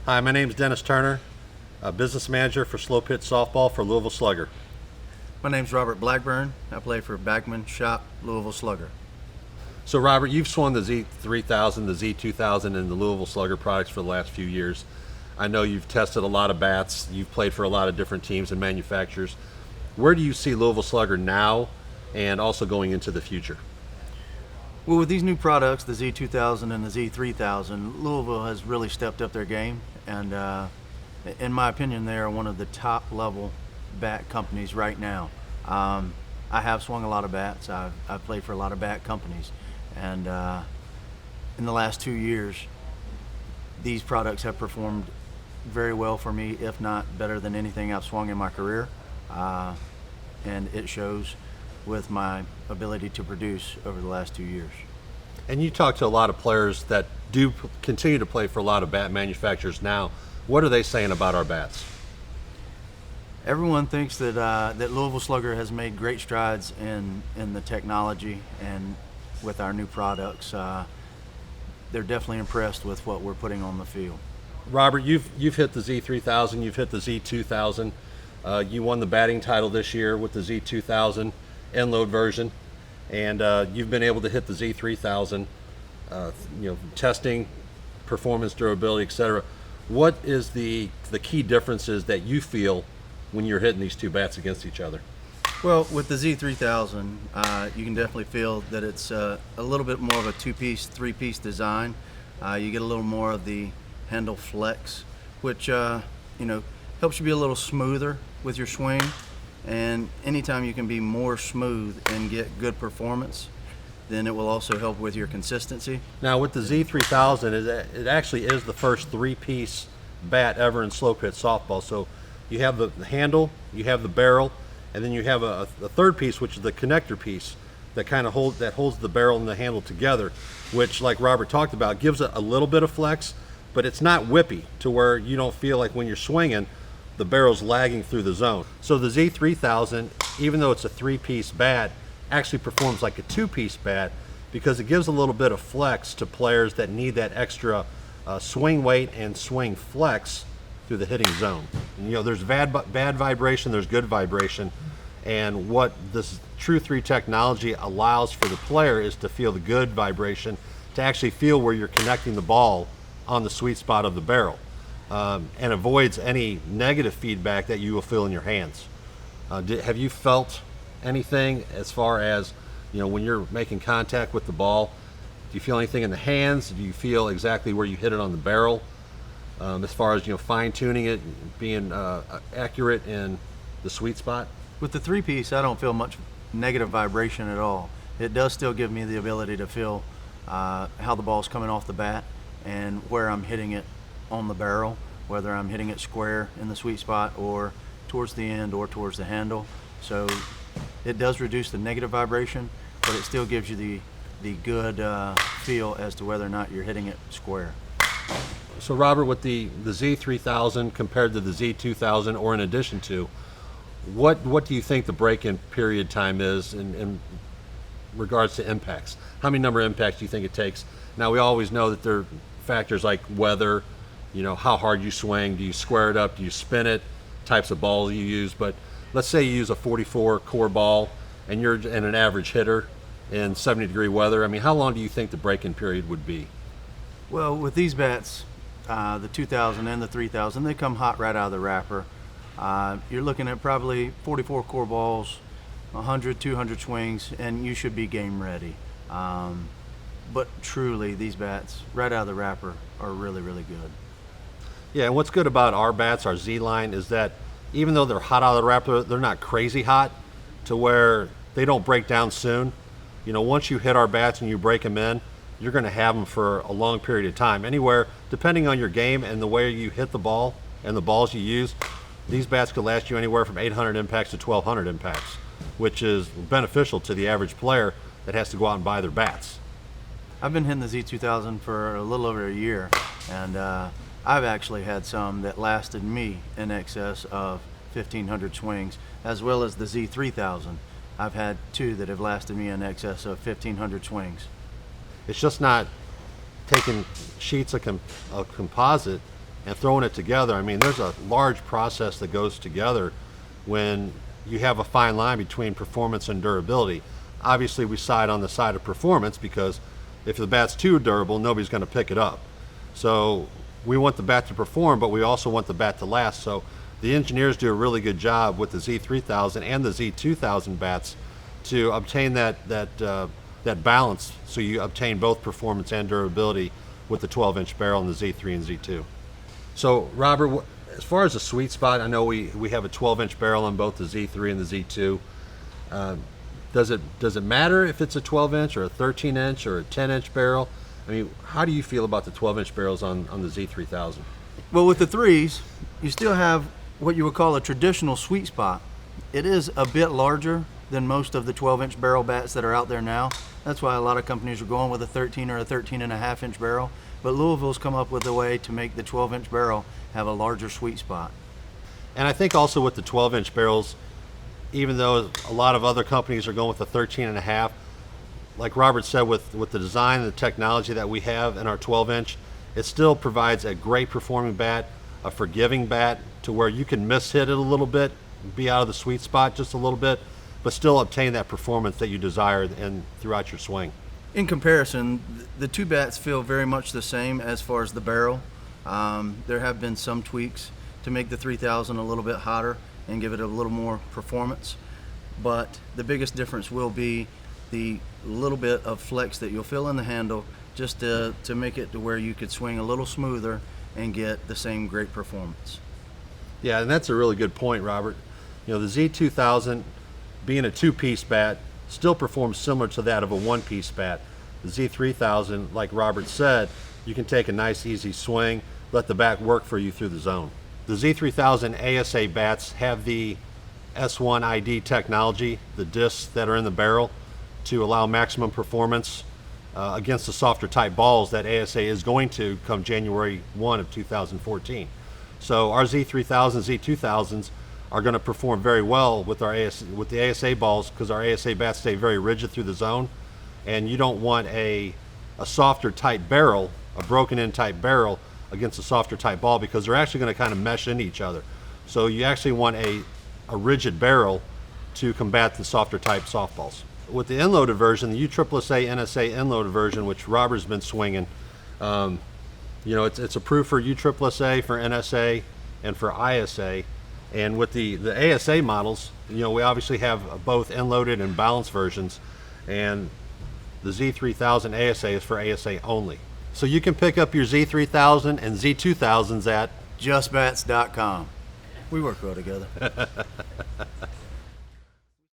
Hi, my name is Dennis Turner, a business manager for slow pitch softball for Louisville Slugger. My name's Robert Blackburn. I play for Backman Shop, Louisville Slugger. So Robert, you've swung the Z-3000, the Z-2000, and the Louisville Slugger products for the last few years. I know you've tested a lot of bats, you've played for a lot of different teams and manufacturers. Where do you see Louisville Slugger now and also going into the future? Well, with these new products, the Z-2000 and the Z-3000, Louisville has really stepped up their game, and in my opinion, they are one of the top level bat companies right now. I have swung a lot of bats. I've played for a lot of bat companies, and in the last 2 years, these products have performed very well for me, if not better than anything I've swung in my career, and it shows with my ability to produce over the last 2 years. And you talk to a lot of players that do continue to play for a lot of bat manufacturers now. What are they saying about our bats? Everyone thinks that that Louisville Slugger has made great strides in the technology and with our new products. They're definitely impressed with what we're putting on the field. Robert, you've hit the Z-3000, you've hit the Z-2000. You won the batting title this year with the Z-2000 end load version, and you've been able to hit the Z-3000. Testing, performance, durability, etc. What is the key differences that you feel when you're hitting these two bats against each other? Well, with the Z-3000, you can definitely feel that it's a little bit more of a two-piece, three-piece design. You get a little more of the handle flex, which helps you be a little smoother with your swing. And anytime you can be more smooth and get good performance, then it will also help with your consistency. Now with the Z-3000, it actually is the first three-piece bat ever in slow pitch softball. So you have the handle, you have the barrel, and then you have a third piece, which is the connector piece that holds the barrel and the handle together, which, like Robert talked about, gives it a little bit of flex, but it's not whippy to where you don't feel like when you're swinging the barrel's lagging through the zone. So the Z-3000, even though it's a three-piece bat, actually performs like a two-piece bat because it gives a little bit of flex to players that need that extra swing weight and swing flex through the hitting zone. And, there's bad vibration, there's good vibration, and what this True 3 technology allows for the player is to feel the good vibration, to actually feel where you're connecting the ball on the sweet spot of the barrel, and avoids any negative feedback that you will feel in your hands. Have you felt anything as far as, when you're making contact with the ball? Do you feel anything in the hands? Do you feel exactly where you hit it on the barrel? As far as fine tuning it, being accurate in the sweet spot? With the three-piece, I don't feel much negative vibration at all. It does still give me the ability to feel how the ball's coming off the bat and where I'm hitting it on the barrel, whether I'm hitting it square in the sweet spot or towards the end or towards the handle. So it does reduce the negative vibration, but it still gives you the good feel as to whether or not you're hitting it square. So Robert, with the Z-3000 compared to the Z-2000, or in addition to, what do you think the break-in period time is in regards to impacts? How many number of impacts do you think it takes? Now, we always know that there are factors like weather, how hard you swing, do you square it up, do you spin it, types of balls you use, but let's say you use a 44 core ball and you're an average hitter in 70-degree weather. I mean, how long do you think the break-in period would be? Well, with these bats, the 2000 and the 3000, they come hot right out of the wrapper. You're looking at probably 44 core balls, 100, 200 swings, and you should be game ready. But truly, these bats, right out of the wrapper, are really, really good. Yeah, and what's good about our bats, our Z-line, is that even though they're hot out of the wrapper, they're not crazy hot to where they don't break down soon. Once you hit our bats and you break them in, you're going to have them for a long period of time. Anywhere, depending on your game and the way you hit the ball and the balls you use, these bats could last you anywhere from 800 impacts to 1,200 impacts, which is beneficial to the average player that has to go out and buy their bats. I've been hitting the Z-2000 for a little over a year, and I've actually had some that lasted me in excess of 1,500 swings, as well as the Z-3000. I've had two that have lasted me in excess of 1,500 swings. It's just not taking sheets of composite and throwing it together. I mean, there's a large process that goes together when you have a fine line between performance and durability. Obviously, we side on the side of performance because if the bat's too durable, nobody's going to pick it up. So we want the bat to perform, but we also want the bat to last. So the engineers do a really good job with the Z-3000 and the Z-2000 bats to obtain that balance, so you obtain both performance and durability with the 12-inch barrel in the Z3 and Z2. So Robert, as far as the sweet spot, I know we have a 12-inch barrel on both the Z3 and the Z2. Does it matter if it's a 12-inch or a 13-inch or a 10-inch barrel? I mean, how do you feel about the 12-inch barrels on the Z-3000? Well, with the threes, you still have what you would call a traditional sweet spot. It is a bit larger than most of the 12-inch barrel bats that are out there now. That's why a lot of companies are going with a 13 or a 13.5-inch barrel. But Louisville's come up with a way to make the 12-inch barrel have a larger sweet spot. And I think also with the 12-inch barrels, even though a lot of other companies are going with the 13.5, like Robert said, with the design and the technology that we have in our 12-inch, it still provides a great performing bat, a forgiving bat, to where you can mishit it a little bit, be out of the sweet spot just a little bit, but still obtain that performance that you desire throughout your swing. In comparison, the two bats feel very much the same as far as the barrel. There have been some tweaks to make the 3000 a little bit hotter and give it a little more performance, but the biggest difference will be the little bit of flex that you'll feel in the handle, just to make it to where you could swing a little smoother and get the same great performance. Yeah, and that's a really good point, Robert. You know, the Z-2000, being a two-piece bat, still performs similar to that of a one-piece bat. The Z-3000, like Robert said, you can take a nice easy swing, let the bat work for you through the zone. The Z-3000 ASA bats have the S1 ID technology, the discs that are in the barrel, to allow maximum performance against the softer type balls that ASA is going to come January 1 of 2014. So our Z-3000, Z-2000s are going to perform very well with the ASA balls, because our ASA bats stay very rigid through the zone, and you don't want a softer type barrel, a broken in type barrel against a softer type ball, because they're actually going to kind of mesh into each other. So you actually want a rigid barrel to combat the softer type softballs. With the end-loaded version, the USSSA NSA end-loaded version, which Robert's been swinging, you know, it's approved for USSSA, for NSA, and for ISA. And with the ASA models, you know, we obviously have both end-loaded and balanced versions, and the Z-3000 ASA is for ASA only. So you can pick up your Z-3000 and Z-2000s at JustBats.com. We work well together.